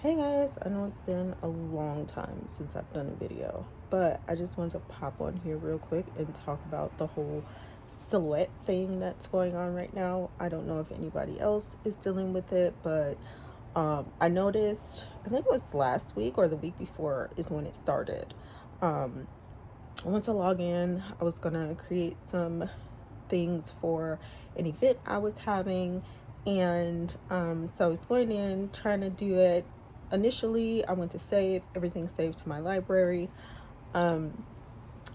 Hey guys, I know it's been a long time since I've done a video, but I just wanted to pop on here real quick and talk about the whole silhouette thing that's going on right now. I don't know if anybody else is dealing with it, but I noticed, I think it was last week or the week before is when it started. Um, I went to log in. I was gonna create some things for an event I was having, and so I was going in trying to do it. Initially, I went to save everything, saved to my library, um,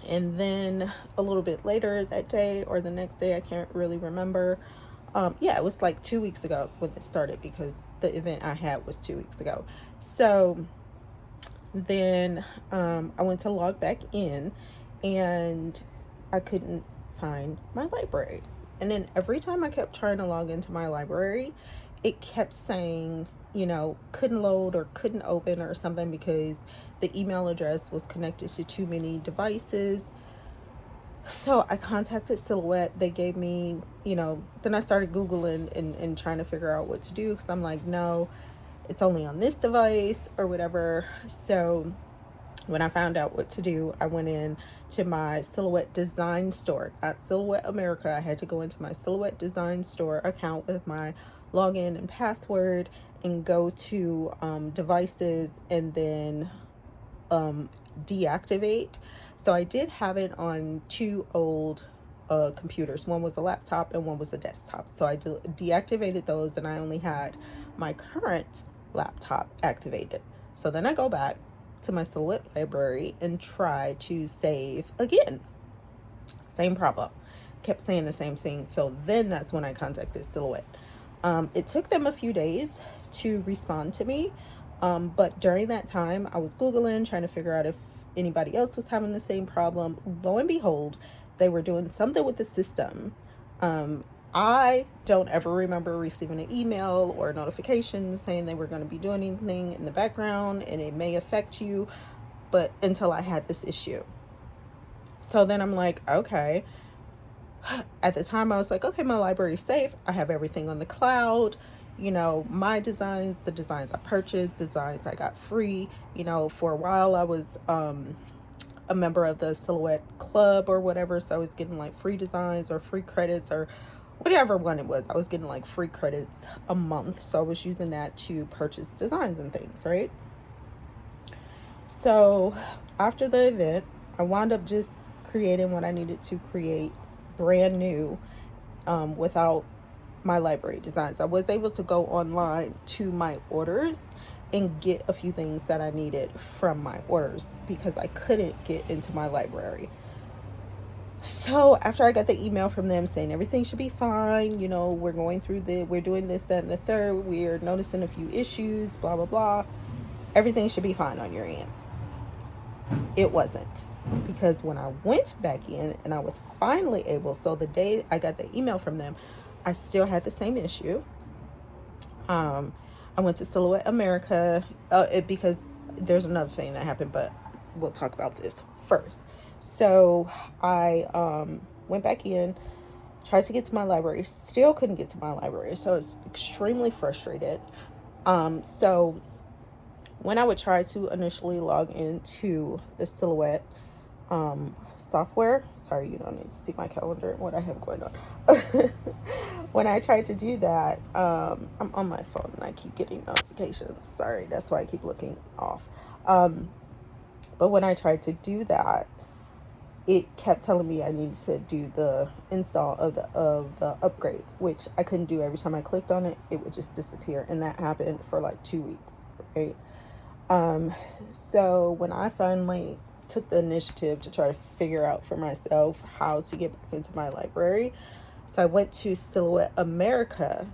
and then a little bit later that day or the next day, I can't really remember. Yeah, it was like 2 weeks ago when it started because the event I had was 2 weeks ago. So then I went to log back in and I couldn't find my library. And then every time I kept trying to log into my library, it kept saying, couldn't load or couldn't open or something because the email address was connected to too many devices. So I contacted Silhouette. They gave me, then I started Googling and trying to figure out what to do because I'm like, no, it's only on this device or whatever. So when I found out what to do, I went in to my Silhouette Design Store, at Silhouette America. I had to go into my Silhouette Design Store account with my login and password and go to devices and then deactivate. So I did have it on two old computers. One was a laptop and one was a desktop. So I deactivated those and I only had my current laptop activated. So then I go back to my Silhouette library and try to save again. Same problem. Kept saying the same thing. So then that's when I contacted Silhouette. It took them a few days to respond to me. But during that time, I was Googling, trying to figure out if anybody else was having the same problem. Lo and behold, they were doing something with the system. Um, I don't ever remember receiving an email or notification saying they were going to be doing anything in the background and it may affect you, but until I had this issue. So then I'm like, okay. At the time, I was like, okay, my library's safe. I have everything on the cloud. My designs, the designs I purchased, designs I got free. For a while, I was a member of the Silhouette Club or whatever. So I was getting like free designs or free credits or whatever one it was. I was getting like free credits a month. So I was using that to purchase designs and things, right? So after the event, I wound up just creating what I needed to create brand new without my library designs. I was able to go online to my orders and get a few things that I needed from my orders because I couldn't get into my library. So after I got the email from them saying everything should be fine, we're doing this, that, and the third, we're noticing a few issues, blah, blah, blah. Everything should be fine on your end. It wasn't, because when I went back in and I was finally able, so the day I got the email from them, I still had the same issue. I went to Silhouette America because there's another thing that happened, but we'll talk about this first. So I went back in, tried to get to my library, still couldn't get to my library. So I was extremely frustrated. So when I would try to initially log into the Silhouette software, sorry, you don't need to see my calendar and what I have going on. When I tried to do that, I'm on my phone and I keep getting notifications. Sorry, that's why I keep looking off. But when I tried to do that, it kept telling me I needed to do the install of the upgrade, which I couldn't do. Every time I clicked on it, it would just disappear, and that happened for like 2 weeks, right? So when I finally took the initiative to try to figure out for myself how to get back into my library, so I went to Silhouette America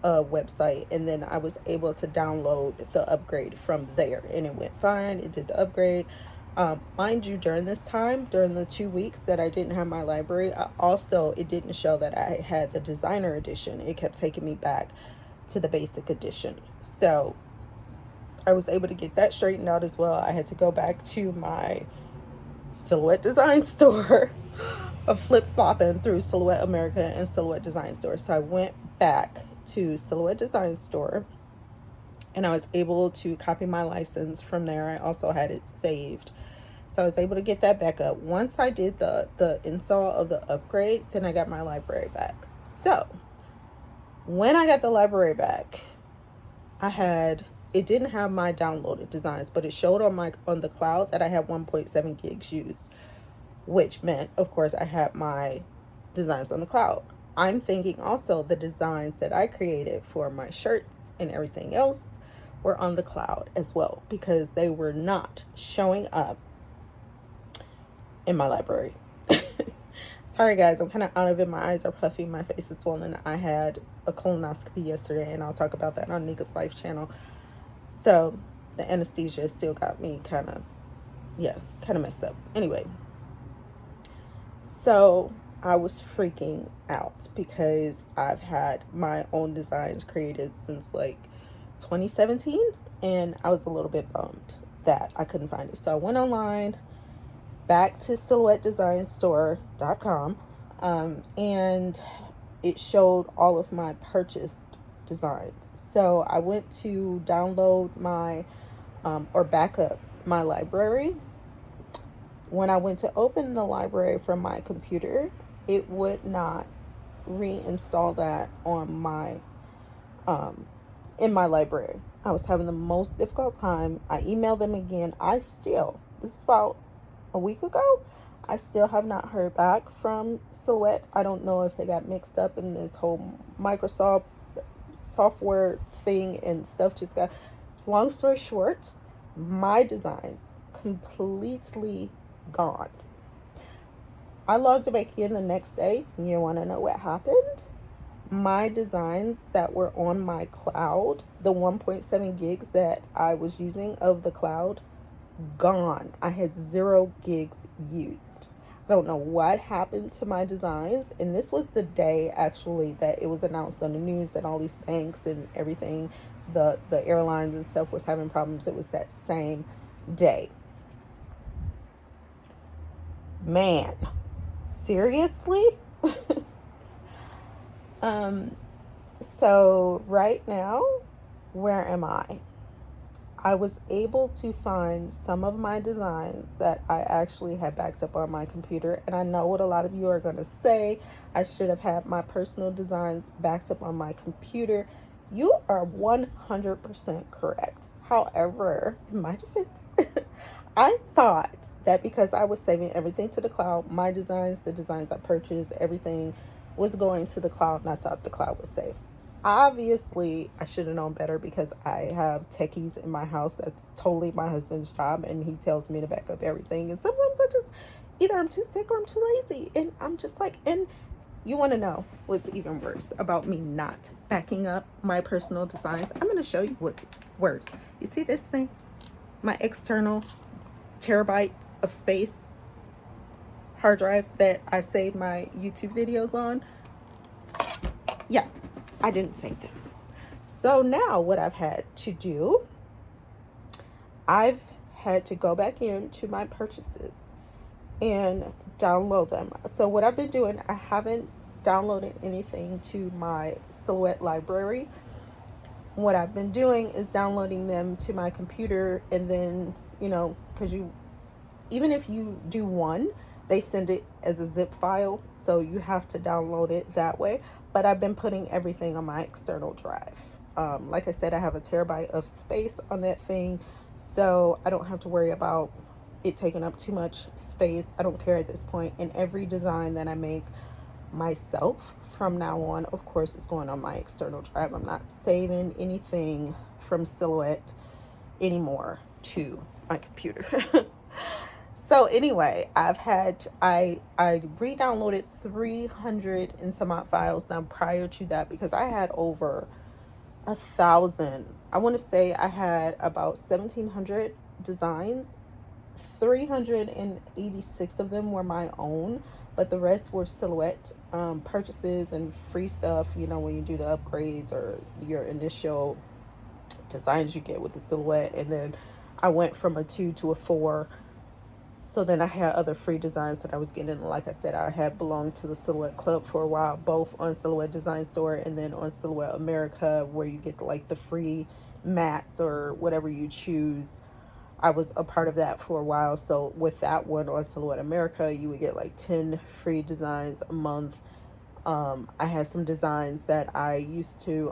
website, and then I was able to download the upgrade from there, and it went fine. It did the upgrade. Mind you, during this time, during the 2 weeks that I didn't have my library, it didn't show that I had the designer edition. It kept taking me back to the basic edition. So I was able to get that straightened out as well. I had to go back to my Silhouette Design Store of flip-flopping through Silhouette America and Silhouette Design Store. So I went back to Silhouette Design Store and I was able to copy my license from there. I also had it saved. So I was able to get that back up. Once I did the install of the upgrade, then I got my library back. So when I got the library back, it didn't have my downloaded designs, but it showed on the cloud that I had 1.7 gigs used, which meant, of course, I had my designs on the cloud. I'm thinking also the designs that I created for my shirts and everything else were on the cloud as well, because they were not showing up in my library. Sorry guys, I'm kind of out of it. My eyes are puffy, my face is swollen. I had a colonoscopy yesterday, and I'll talk about that on Nika's Life channel. So the anesthesia still got me kind of messed up. Anyway, so I was freaking out because I've had my own designs created since like 2017, and I was a little bit bummed that I couldn't find it. So I went online, back to silhouettedesignsstore.com, and it showed all of my purchased designs. So I went to download my or back up my library. When I went to open the library from my computer, it would not reinstall that on my in my library. I was having the most difficult time. I emailed them again. This is about a week ago, I still have not heard back from Silhouette. I don't know if they got mixed up in this whole Microsoft software thing and stuff just got. Long story short, my designs completely gone. I logged back in the next day. You want to know what happened? My designs that were on my cloud, the 1.7 gigs that I was using of the cloud, gone. I had 0 gigs used. I don't know what happened to my designs, and this was the day actually that it was announced on the news that all these banks and everything, the airlines and stuff was having problems. It was that same day. Man, seriously? So right now, where am I? I was able to find some of my designs that I actually had backed up on my computer. And I know what a lot of you are going to say. I should have had my personal designs backed up on my computer. You are 100% correct. However, in my defense, I thought that because I was saving everything to the cloud, my designs, the designs I purchased, everything was going to the cloud, and I thought the cloud was safe. Obviously, I should have known better because I have techies in my house. That's totally my husband's job, and he tells me to back up everything. And sometimes either I'm too sick or I'm too lazy. And I'm just like, and you want to know what's even worse about me not backing up my personal designs? I'm going to show you what's worse. You see this thing? My external terabyte of space hard drive that I save my YouTube videos on. Yeah, I didn't save them. So now what I've had to do, I've had to go back into my purchases and download them. So what I've been doing, I haven't downloaded anything to my Silhouette library. What I've been doing is downloading them to my computer, and then, because even if you do one, they send it as a zip file, so you have to download it that way. But I've been putting everything on my external drive. Like I said, I have a terabyte of space on that thing, so I don't have to worry about it taking up too much space. I don't care at this point. And every design that I make myself from now on, of course, is going on my external drive. I'm not saving anything from Silhouette anymore to my computer. So anyway, I re-downloaded 300 and some odd files. Now prior to that, because I had over 1,000, I want to say I had about 1,700 designs. 386 of them were my own, but the rest were Silhouette purchases and free stuff, when you do the upgrades or your initial designs you get with the Silhouette. And then I went from a 2 to a 4. So then I had other free designs that I was getting. Like I said, I had belonged to the Silhouette Club for a while, both on Silhouette Design Store and then on Silhouette America, where you get like the free mats or whatever you choose. I was a part of that for a while. So with that one on Silhouette America, you would get like 10 free designs a month. I had some designs that I used to,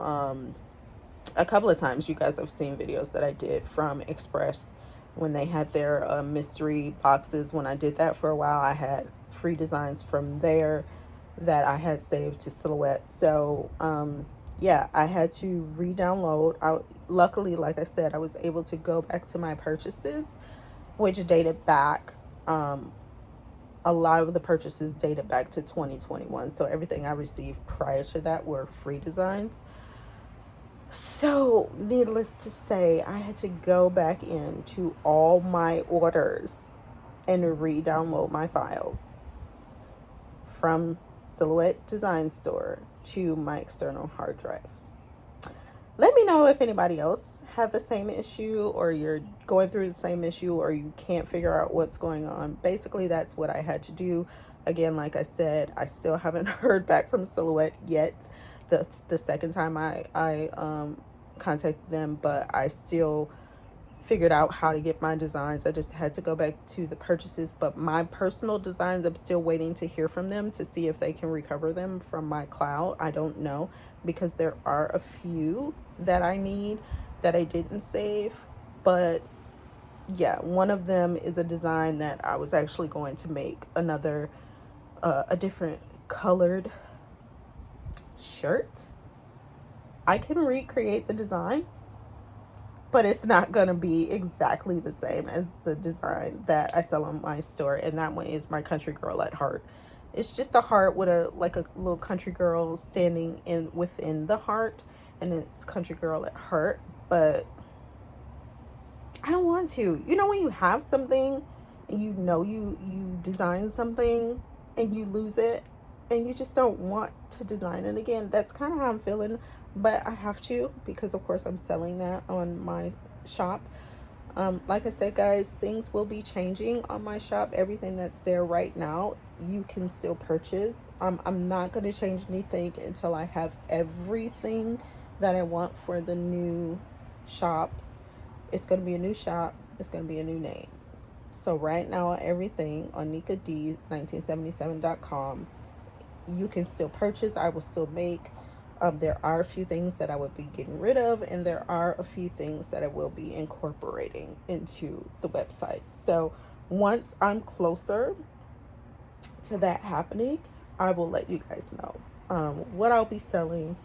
a couple of times you guys have seen videos that I did from Express when they had their mystery boxes. When I did that for a while, I had free designs from there that I had saved to Silhouette. So yeah, I had to re-download. Luckily, like I said, I was able to go back to my purchases, which dated back, a lot of the purchases dated back to 2021. So everything I received prior to that were free designs. So needless to say, I had to go back into all my orders and re-download my files from Silhouette Design Store to my external hard drive. Let me know if anybody else had the same issue, or you're going through the same issue, or you can't figure out what's going on. Basically, that's what I had to do. Again, like I said, I still haven't heard back from Silhouette yet. That's the second time I contacted them, but I still figured out how to get my designs. I just had to go back to the purchases, but my personal designs, I'm still waiting to hear from them to see if they can recover them from my cloud. I don't know, because there are a few that I need that I didn't save. But yeah, one of them is a design that I was actually going to make another a different colored shirt. I can recreate the design, but it's not going to be exactly the same as the design that I sell on my store. And that one is my country girl at heart. It's just a heart with a little country girl standing within the heart, and it's country girl at heart. But I don't want to. You know, when you have something and you know you design something and you lose it and you just don't want to design it again. That's kind of how I'm feeling. But I have to, because of course I'm selling that on my shop. Like I said, guys, things will be changing on my shop. Everything that's there right now, you can still purchase. I'm not going to change anything until I have everything that I want for the new shop. It's going to be a new shop. It's going to be a new name. So right now, everything on NikaD1977.com, you can still purchase. I will still make. There are a few things that I would be getting rid of, and there are a few things that I will be incorporating into the website. So once I'm closer to that happening, I will let you guys know what I'll be selling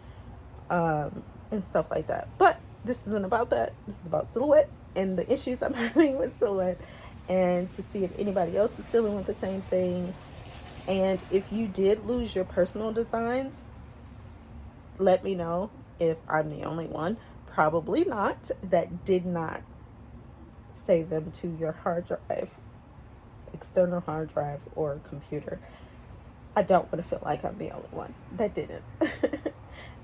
and stuff like that. But this isn't about that. This is about Silhouette and the issues I'm having with Silhouette, and to see if anybody else is dealing with the same thing. And if you did lose your personal designs, let me know if I'm the only one. Probably not, that did not save them to your hard drive, external hard drive, or computer. I don't want to feel like I'm the only one that didn't.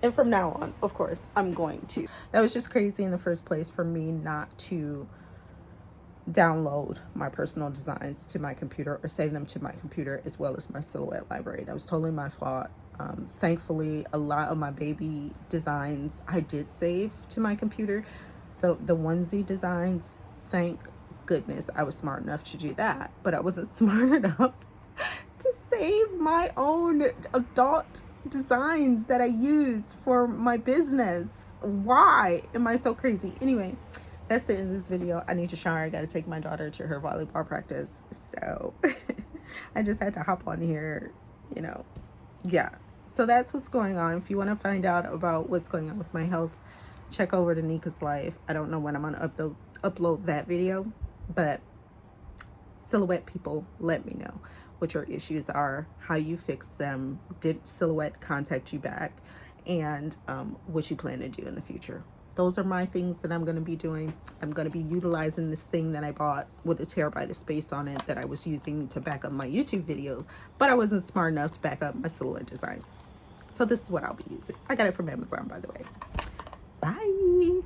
And from now on, of course, I'm going to. That was just crazy in the first place for me not to download my personal designs to my computer or save them to my computer, as well as my Silhouette library. That was totally my fault. Thankfully, a lot of my baby designs I did save to my computer. The onesie designs, thank goodness I was smart enough to do that, but I wasn't smart enough to save my own adult designs that I use for my business. Why am I so crazy? Anyway, that's the end of this video. I need to shower. I got to take my daughter to her volleyball practice. So I just had to hop on here, you know. Yeah. So that's what's going on. If you want to find out about what's going on with my health, check over to Nika's Life. I don't know when I'm going to upload that video, but Silhouette people, let me know what your issues are, how you fix them, did Silhouette contact you back, and what you plan to do in the future. Those are my things that I'm going to be doing. I'm going to be utilizing this thing that I bought with a terabyte of space on it that I was using to back up my YouTube videos, but I wasn't smart enough to back up my Silhouette designs. So this is what I'll be using. I got it from Amazon, by the way. Bye.